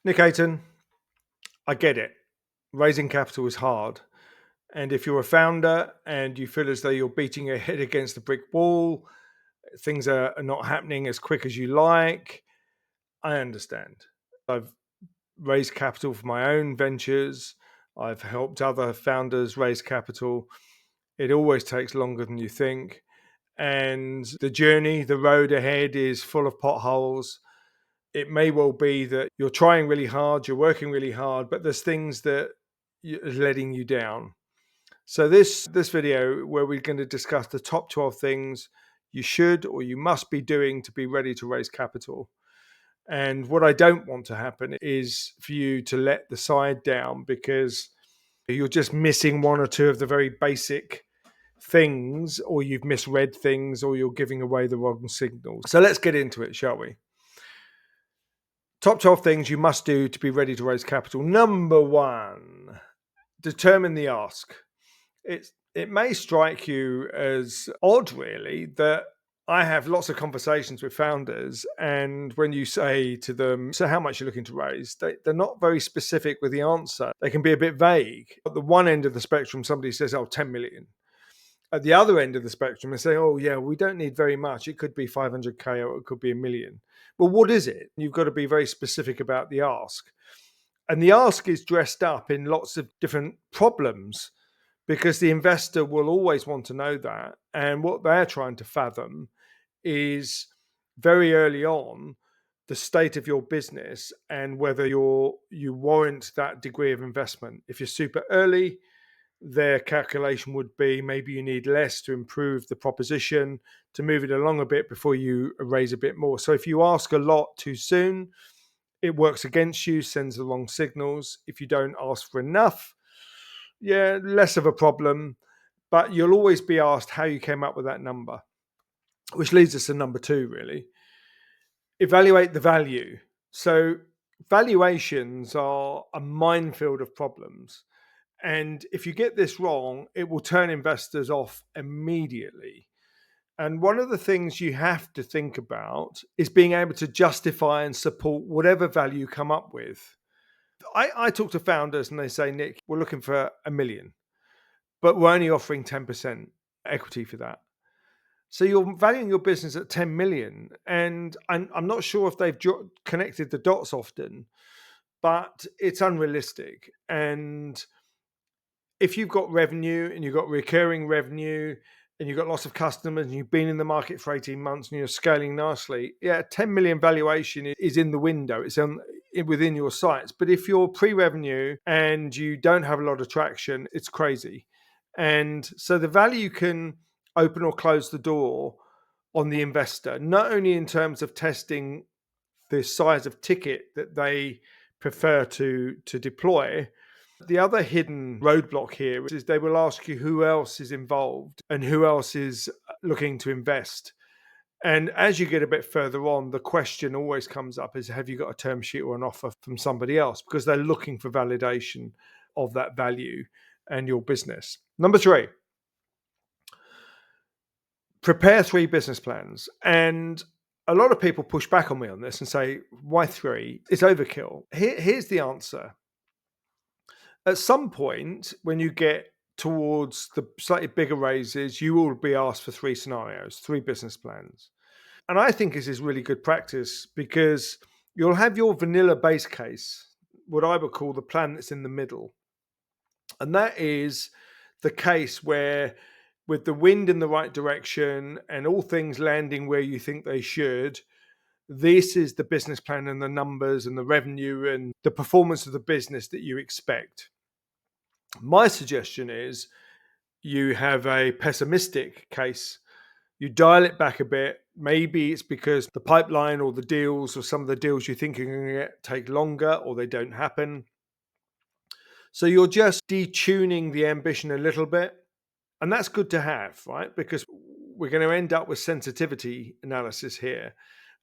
Nick Ayton, I get it. Raising capital is hard. And if you're a founder and you feel as though you're beating your head against a brick wall, things are not happening as quick as you like, I understand. I've raised capital for my own ventures. I've helped other founders raise capital. It always takes longer than you think. And the journey, the road ahead is full of potholes. It may well be that you're trying really hard, you're working really hard, but there's things that are letting you down. So this video where we're going to discuss the top 12 things you should or you must be doing to be ready to raise capital. And what I don't want to happen is for you to let the side down because you're just missing one or two of the very basic things, or you've misread things, or you're giving away the wrong signals. So let's get into it, shall we? Top 12 things you must do to be ready to raise capital. Number one, determine the ask. It may strike you as odd, really, that I have lots of conversations with founders, and when you say to them, so how much you're looking to raise, they're not very specific with the answer. They can be a bit vague. At the one end of the spectrum, somebody says, 10 million. At the other end of the spectrum, they say, oh, yeah, we don't need very much. It could be 500K or it could be 1 million. Well, what is it? You've got to be very specific about the ask. And the ask is dressed up in lots of different problems because the investor will always want to know that. And what they're trying to fathom is very early on the state of your business and whether you warrant that degree of investment. If you're super early, their calculation would be maybe you need less to improve the proposition, to move it along a bit before you raise a bit more. So if you ask a lot too soon, it works against you, sends the wrong signals. If you don't ask for enough, less of a problem, but you'll always be asked how you came up with that number, which leads us to number two, really. Evaluate the value. So valuations are a minefield of problems. And if you get this wrong, it will turn investors off immediately. And one of the things you have to think about is being able to justify and support whatever value you come up with. I talk to founders and they say, Nick, we're looking for 1 million, but we're only offering 10% equity for that. So you're valuing your business at 10 million. And I'm not sure if they've connected the dots often, but it's unrealistic. And if you've got revenue and you've got recurring revenue and you've got lots of customers and you've been in the market for 18 months and you're scaling nicely, 10 million valuation is in the window. It's within your sights. But if you're pre-revenue and you don't have a lot of traction, it's crazy. And so the value can open or close the door on the investor, not only in terms of testing the size of ticket that they prefer to deploy. The other hidden roadblock here is they will ask you who else is involved and who else is looking to invest. And as you get a bit further on, the question always comes up is, have you got a term sheet or an offer from somebody else? Because they're looking for validation of that value and your business. Number three, prepare 3 business plans. And a lot of people push back on me on this and say, why 3? It's overkill. Here's the answer. At some point, when you get towards the slightly bigger raises, you will be asked for 3 scenarios, 3 business plans. And I think this is really good practice because you'll have your vanilla base case, what I would call the plan that's in the middle. And that is the case where, with the wind in the right direction and all things landing where you think they should, this is the business plan and the numbers and the revenue and the performance of the business that you expect. My suggestion is you have a pessimistic case. You dial it back a bit. Maybe it's because the pipeline or the deals or some of the deals you think are going to take longer or they don't happen. So you're just detuning the ambition a little bit. And that's good to have, right? Because we're going to end up with sensitivity analysis here.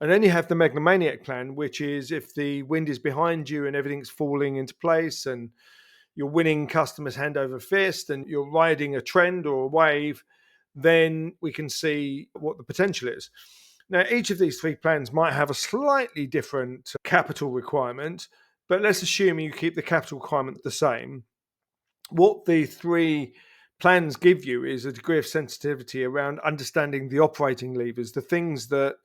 And then you have the megalomaniac plan, which is if the wind is behind you and everything's falling into place and you're winning customers hand over fist and you're riding a trend or a wave, then we can see what the potential is. Now, each of these 3 plans might have a slightly different capital requirement, But let's assume you keep the capital requirement the same. What the three plans give you is a degree of sensitivity around understanding the operating levers, the things that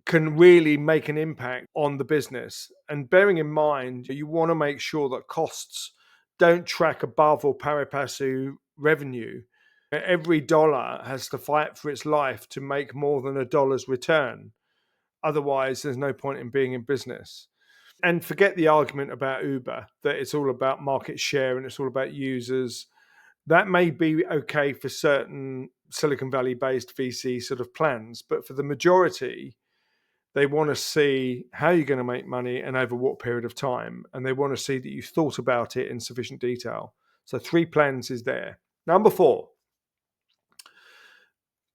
can really make an impact on the business. And bearing in mind, you want to make sure that costs don't track above or pari passu revenue. Every dollar has to fight for its life to make more than a dollar's return. Otherwise, there's no point in being in business. And forget the argument about Uber, that it's all about market share and it's all about users. That may be okay for certain Silicon Valley based VC sort of plans, but for the majority, they want to see how you're going to make money and over what period of time. And they want to see that you thought about it in sufficient detail. So 3 plans is there. Number 4,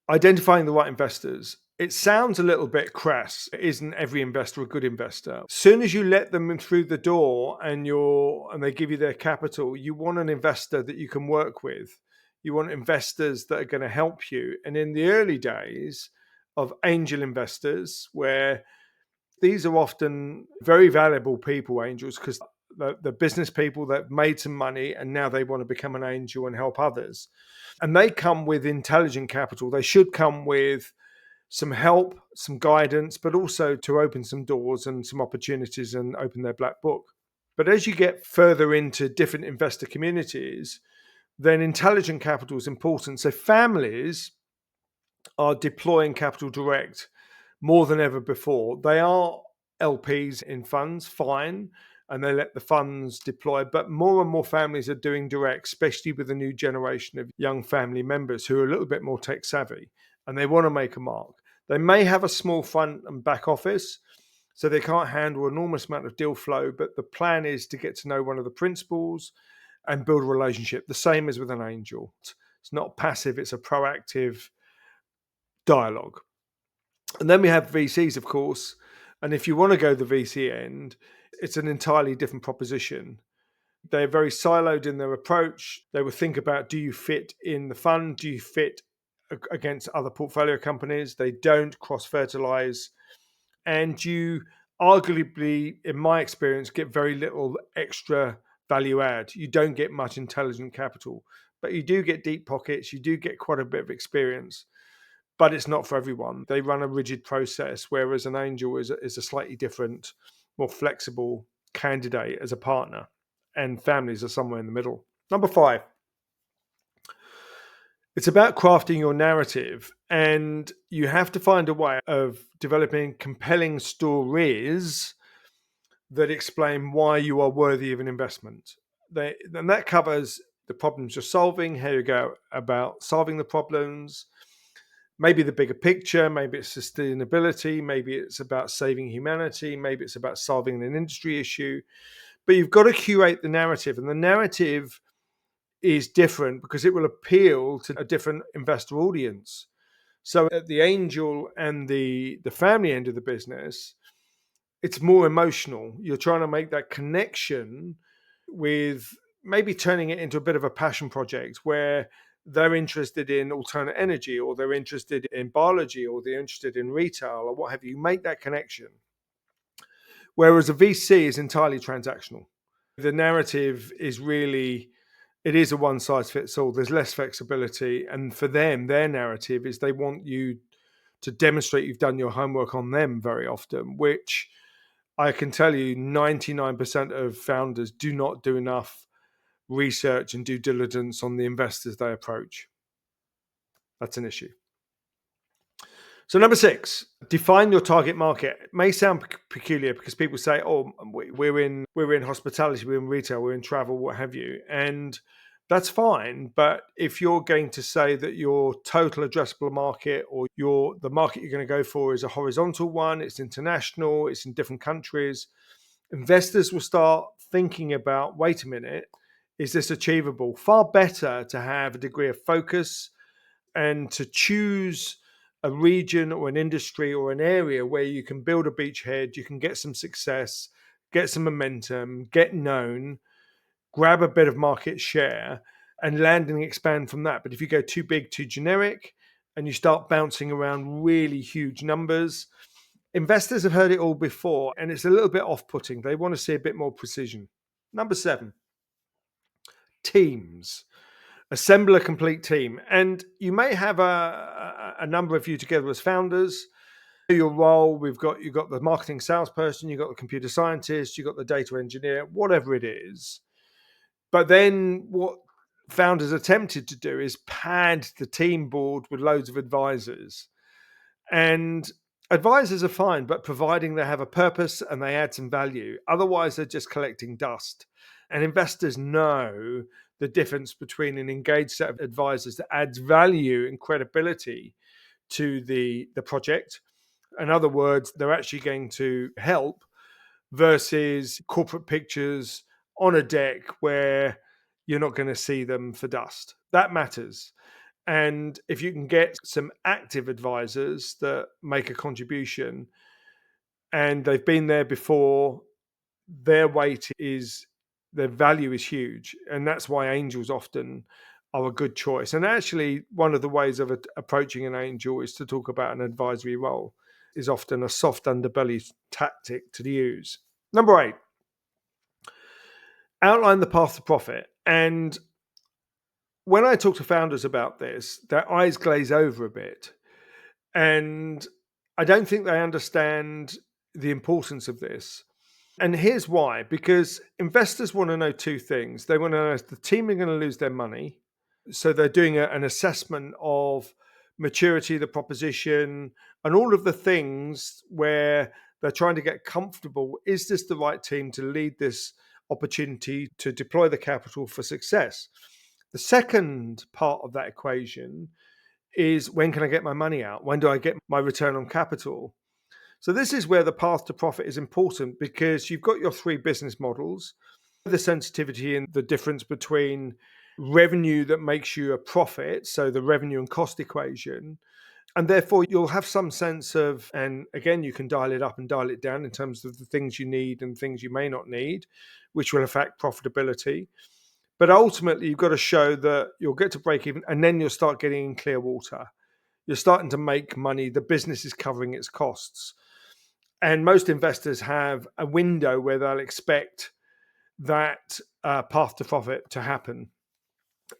identifying the right investors. It sounds a little bit crass. Isn't every investor a good investor? As soon as you let them in through the door and they give you their capital, you want an investor that you can work with. You want investors that are going to help you. And in the early days of angel investors, where these are often very valuable people, angels, because the business people that made some money and now they want to become an angel and help others. And they come with intelligent capital. They should come with some help, some guidance, but also to open some doors and some opportunities and open their black book. But as you get further into different investor communities, then intelligent capital is important. So families are deploying capital direct more than ever before. They are LPs in funds, fine, and they let the funds deploy. But more and more families are doing direct, especially with the new generation of young family members who are a little bit more tech savvy and they want to make a mark. They may have a small front and back office, so they can't handle an enormous amount of deal flow. But the plan is to get to know one of the principals and build a relationship, the same as with an angel. It's not passive, it's a proactive dialogue. And then we have VCs, of course. And if you want to go the VC end, it's an entirely different proposition. They're very siloed in their approach. They will think about, do you fit in the fund? Do you fit against other portfolio companies? They don't cross-fertilize. And you arguably, in my experience, get very little extra value add. You don't get much intelligent capital, but you do get deep pockets. You do get quite a bit of experience. But it's not for everyone. They run a rigid process, whereas an angel is a slightly different, more flexible candidate as a partner, and families are somewhere in the middle. Number 5, it's about crafting your narrative, and you have to find a way of developing compelling stories that explain why you are worthy of an investment. And that covers the problems you're solving, how you go about solving the problems, maybe the bigger picture, maybe it's sustainability, maybe it's about saving humanity, maybe it's about solving an industry issue. But you've got to curate the narrative, and the narrative is different because it will appeal to a different investor audience. So at the angel and the family end of the business, it's more emotional. You're trying to make that connection with maybe turning it into a bit of a passion project where they're interested in alternate energy, or they're interested in biology, or they're interested in retail, or what have you. Make that connection. Whereas a VC is entirely transactional. The narrative is really, it is a one size fits all. There's less flexibility. And for them, their narrative is they want you to demonstrate you've done your homework on them very often, which I can tell you 99% of founders do not do enough research and due diligence on the investors they approach. That's an issue. So number 6, define your target market. It may sound peculiar because people say, "Oh, we're in hospitality, we're in retail, we're in travel, what have you," and that's fine. But if you're going to say that your total addressable market, or the market you're going to go for, is a horizontal one, it's international, it's in different countries, investors will start thinking about, wait a minute, is this achievable? Far better to have a degree of focus and to choose a region or an industry or an area where you can build a beachhead, you can get some success, get some momentum, get known, grab a bit of market share, and land and expand from that. But if you go too big, too generic, and you start bouncing around really huge numbers, Investors have heard it all before, and it's a little bit off-putting. They want to see a bit more precision. Number 7, teams. Assemble a complete team. And you may have a number of you together as founders. Your role, you've got the marketing salesperson, you've got the computer scientist, you've got the data engineer, whatever it is. But then what founders attempted to do is pad the team board with loads of advisors. And advisors are fine, but providing they have a purpose and they add some value. Otherwise, they're just collecting dust. And investors know the difference between an engaged set of advisors that adds value and credibility to the project. In other words, they're actually going to help versus corporate pictures on a deck where you're not going to see them for dust. That matters. And if you can get some active advisors that make a contribution and they've been there before, their value is huge. And that's why angels often are a good choice. And actually, one of the ways of approaching an angel is to talk about an advisory role, is often a soft underbelly tactic to use. Number 8, outline the path to profit. And when I talk to founders about this, their eyes glaze over a bit. And I don't think they understand the importance of this. And here's why. Because investors want to know 2 things. They want to know if the team are going to lose their money. So they're doing an assessment of maturity, the proposition, and all of the things where they're trying to get comfortable. Is this the right team to lead this opportunity to deploy the capital for success? The second part of that equation is, when can I get my money out? When do I get my return on capital? So this is where the path to profit is important, because you've got your 3 business models, the sensitivity and the difference between revenue that makes you a profit, so the revenue and cost equation, and therefore you'll have some sense of, and again, you can dial it up and dial it down in terms of the things you need and things you may not need, which will affect profitability. But ultimately, you've got to show that you'll get to break even, and then you'll start getting in clear water. You're starting to make money. The business is covering its costs. And most investors have a window where they'll expect that path to profit to happen.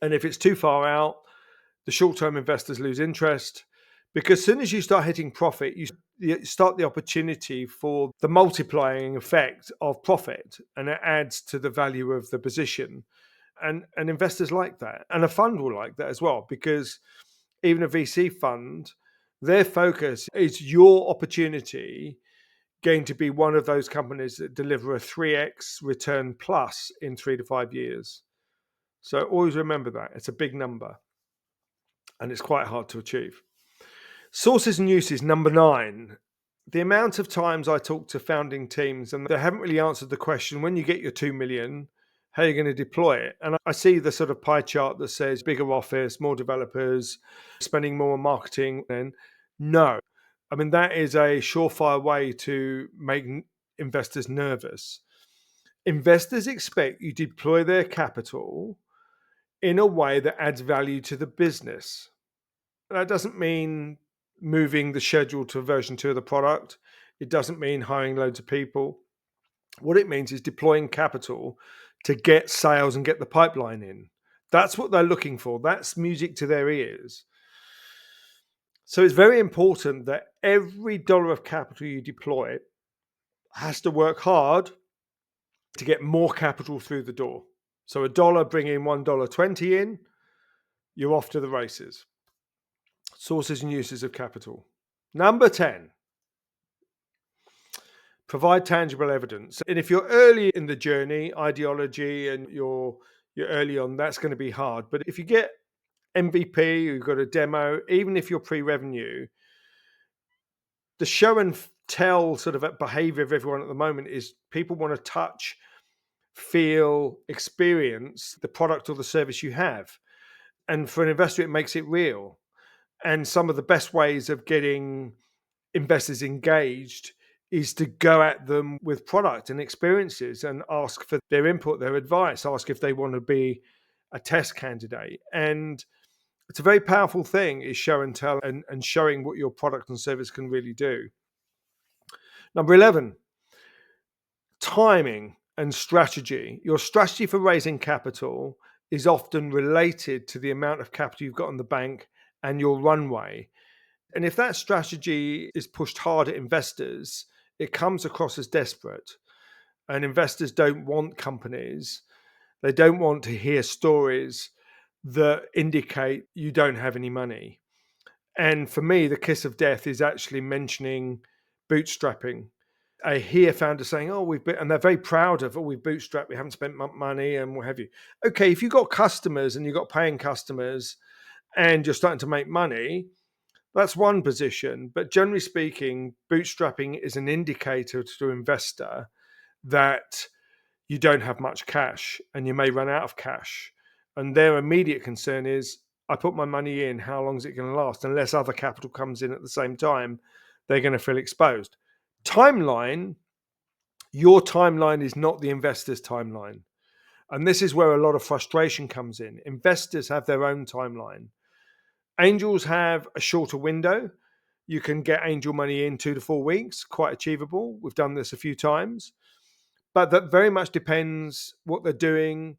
And if it's too far out, the short-term investors lose interest, because as soon as you start hitting profit, you start the opportunity for the multiplying effect of profit, and it adds to the value of the position. And investors like that. And a fund will like that as well, because even a VC fund, their focus is your opportunity going to be one of those companies that deliver a 3x return plus in 3 to 5 years. So always remember that. It's a big number and it's quite hard to achieve. Sources and uses, number 9. The amount of times I talk to founding teams and they haven't really answered the question, when you get your 2 million, how are you going to deploy it? And I see the sort of pie chart that says bigger office, more developers, spending more on marketing. And no, I mean, that is a surefire way to make investors nervous. Investors expect you to deploy their capital in a way that adds value to the business. That doesn't mean moving the schedule to version 2 of the product. It doesn't mean hiring loads of people. What it means is deploying capital to get sales and get the pipeline in. That's what they're looking for. That's music to their ears. So it's very important that every dollar of capital you deploy has to work hard to get more capital through the door. So a dollar bringing $1.20 in, you're off to the races. Sources and uses of capital. Number 10, provide tangible evidence. And if you're early in the journey, ideology, and you're early on, that's going to be hard. But if you get MVP, you've got a demo, even if you're pre-revenue, the show and tell sort of behavior of everyone at the moment is people want to touch, feel, experience the product or the service you have. And for an investor, it makes it real. And some of the best ways of getting investors engaged is to go at them with product and experiences and ask for their input, their advice, ask if they want to be a test candidate. And it's a very powerful thing, is show and tell, and showing what your product and service can really do. Number 11, timing and strategy. Your strategy for raising capital is often related to the amount of capital you've got in the bank and your runway. And if that strategy is pushed hard at investors, it comes across as desperate. And investors don't want companies, they don't want to hear stories that indicate you don't have any money. And for me, the kiss of death is actually mentioning bootstrapping. I hear founders saying, "Oh, and they're very proud of, oh, we've bootstrapped, we haven't spent money, and what have you." Okay, if you've got customers and you've got paying customers and you're starting to make money, that's one position. But generally speaking, bootstrapping is an indicator to an investor that you don't have much cash and you may run out of cash. And their immediate concern is, I put my money in, how long is it going to last? Unless other capital comes in at the same time, they're going to feel exposed. Timeline, your timeline is not the investor's timeline. And this is where a lot of frustration comes in. Investors have their own timeline. Angels have a shorter window. You can get angel money in 2 to 4 weeks, quite achievable. We've done this a few times. But that very much depends what they're doing,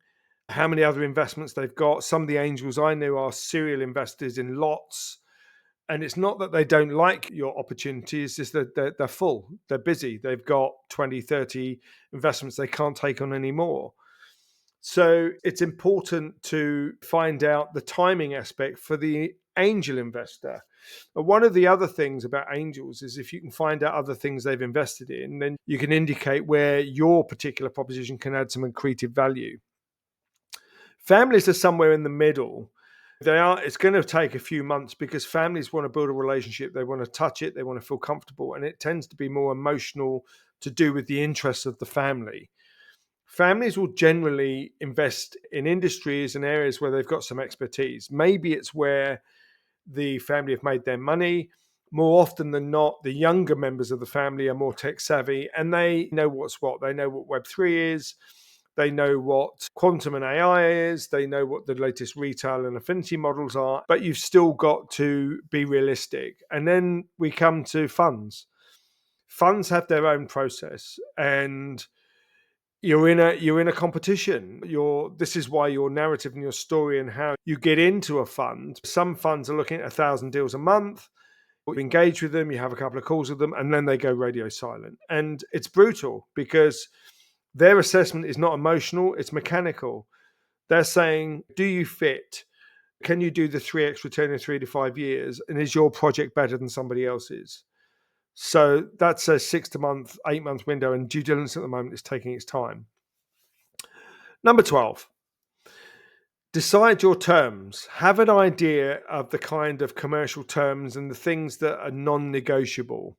how many other investments they've got. Some of the angels I know are serial investors in lots. And it's not that they don't like your opportunity, it's just that they're full, they're busy. They've got 20, 30 investments they can't take on anymore. So it's important to find out the timing aspect for the angel investor. And one of the other things about angels is if you can find out other things they've invested in, then you can indicate where your particular proposition can add some accretive value. Families are somewhere in the middle. It's going to take a few months because families want to build a relationship. They want to touch it. They want to feel comfortable. And it tends to be more emotional to do with the interests of the family. Families will generally invest in industries and areas where they've got some expertise. Maybe it's where the family have made their money. More often than not, the younger members of the family are more tech savvy and they know what's what. They know what Web3 is. They know what quantum and AI is. They know what the latest retail and affinity models are. But you've still got to be realistic. And then we come to funds. Funds have their own process, and you're in a competition. This is why your narrative and your story and how you get into a fund. Some funds are looking at 1,000 deals a month. You engage with them, you have a couple of calls with them, and then they go radio silent. And it's brutal because their assessment is not emotional, it's mechanical. They're saying, do you fit? Can you do the 3x return in 3 to 5 years? And is your project better than somebody else's? So that's a 6 to 8 month window, and due diligence at the moment is taking its time. Number 12, decide your terms. Have an idea of the kind of commercial terms and the things that are non-negotiable.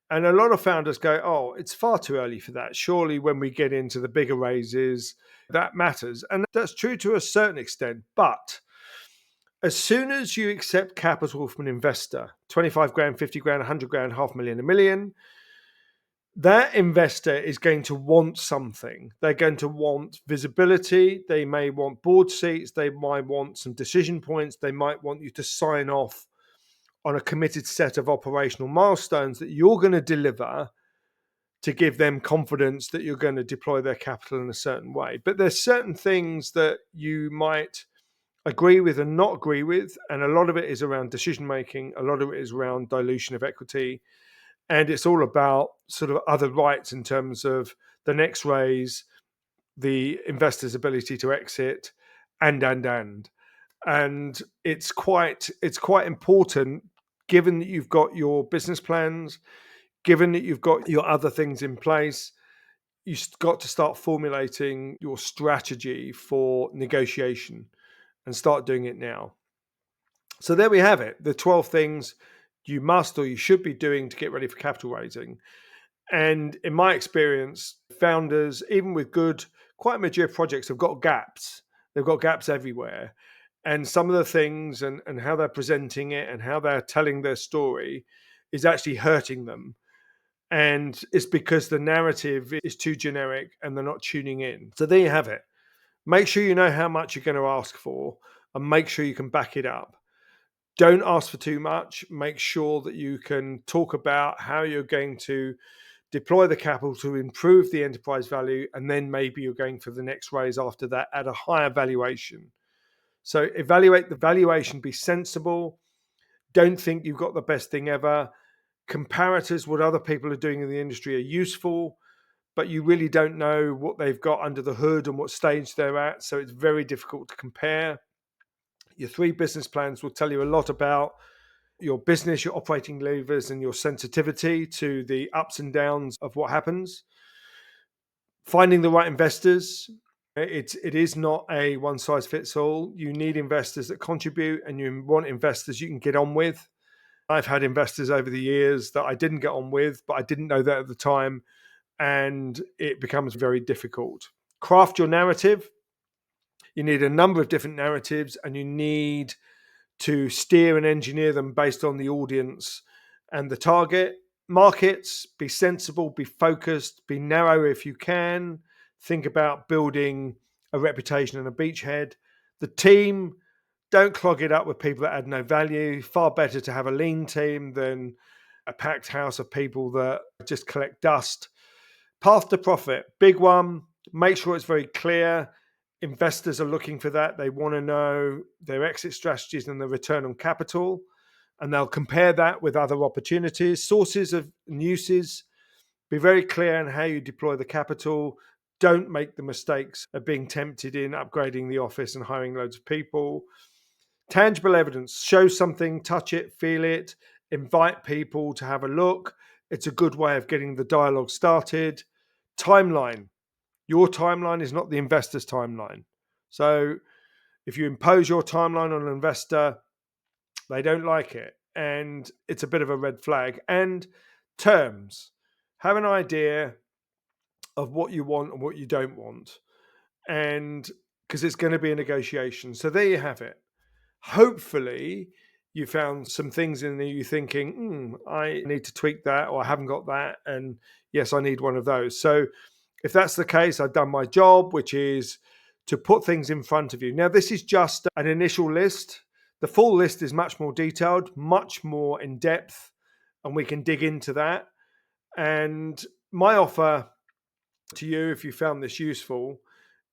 And a lot of founders go, oh, it's far too early for that. Surely when we get into the bigger raises, that matters. And that's true to a certain extent. But as soon as you accept capital from an investor, 25 grand, 50 grand, 100 grand, 500,000, $1 million, that investor is going to want something. They're going to want visibility. They may want board seats. They might want some decision points. They might want you to sign off on a committed set of operational milestones that you're going to deliver to give them confidence that you're going to deploy their capital in a certain way. But there's certain things that you might agree with and not agree with. And a lot of it is around decision making. A lot of it is around dilution of equity. And it's all about sort of other rights in terms of the next raise, the investor's ability to exit, and. And it's quite important, given that you've got your business plans, given that you've got your other things in place, you've got to start formulating your strategy for negotiation and start doing it now. So there we have it, the 12 things you must or you should be doing to get ready for capital raising. And in my experience, founders, even with good, quite mature projects, have got gaps. They've got gaps everywhere. And some of the things and how they're presenting it and how they're telling their story is actually hurting them. And it's because the narrative is too generic and they're not tuning in. So there you have it. Make sure you know how much you're going to ask for and make sure you can back it up. Don't ask for too much. Make sure that you can talk about how you're going to deploy the capital to improve the enterprise value, and then maybe you're going for the next raise after that at a higher valuation. So evaluate the valuation, be sensible. Don't think you've got the best thing ever. Comparators, what other people are doing in the industry, are useful, but you really don't know what they've got under the hood and what stage they're at. So it's very difficult to compare. Your 3 business plans will tell you a lot about your business, your operating levers, and your sensitivity to the ups and downs of what happens. Finding the right investors. It is not a one size fits all. You need investors that contribute, and you want investors you can get on with. I've had investors over the years that I didn't get on with, but I didn't know that at the time, and it becomes very difficult. Craft your narrative. You need a number of different narratives, and you need to steer and engineer them based on the audience and the target markets. Be sensible, be focused, be narrow if you can. Think about building a reputation and a beachhead. The team, don't clog it up with people that add no value. Far better to have a lean team than a packed house of people that just collect dust. Path to profit, big one. Make sure it's very clear. Investors are looking for that. They want to know their exit strategies and the return on capital, and they'll compare that with other opportunities. Sources of uses, be very clear on how you deploy the capital. Don't make the mistakes of being tempted in upgrading the office and hiring loads of people. Tangible evidence, show something, touch it, feel it, invite people to have a look. It's a good way of getting the dialogue started. Timeline. Your timeline is not the investor's timeline. So if you impose your timeline on an investor, they don't like it. And it's a bit of a red flag. And terms. Have an idea of what you want and what you don't want. And because it's going to be a negotiation. So there you have it. Hopefully, you found some things in there you're thinking, I need to tweak that, or I haven't got that. And yes, I need one of those. So if that's the case, I've done my job, which is to put things in front of you. Now, this is just an initial list. The full list is much more detailed, much more in depth, and we can dig into that. And my offer to you, if you found this useful,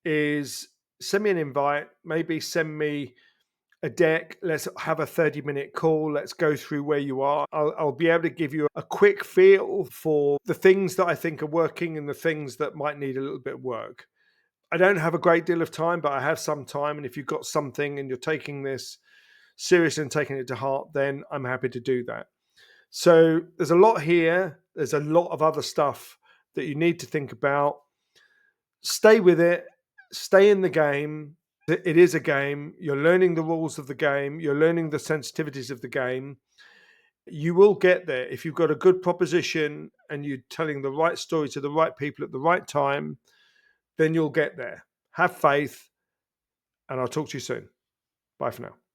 is send me an invite, maybe send me a deck. Let's have a 30-minute call. Let's go through where you are. I'll be able to give you a quick feel for the things that I think are working and the things that might need a little bit of work. I don't have a great deal of time, but I have some time. And if you've got something and you're taking this seriously and taking it to heart, then I'm happy to do that. So there's a lot here. There's a lot of other stuff that you need to think about. Stay with it. Stay in the game. It is a game. You're learning the rules of the game. You're learning the sensitivities of the game. You will get there if you've got a good proposition and you're telling the right story to the right people at the right time. Then you'll get there. Have faith, and I'll talk to you soon. Bye for now.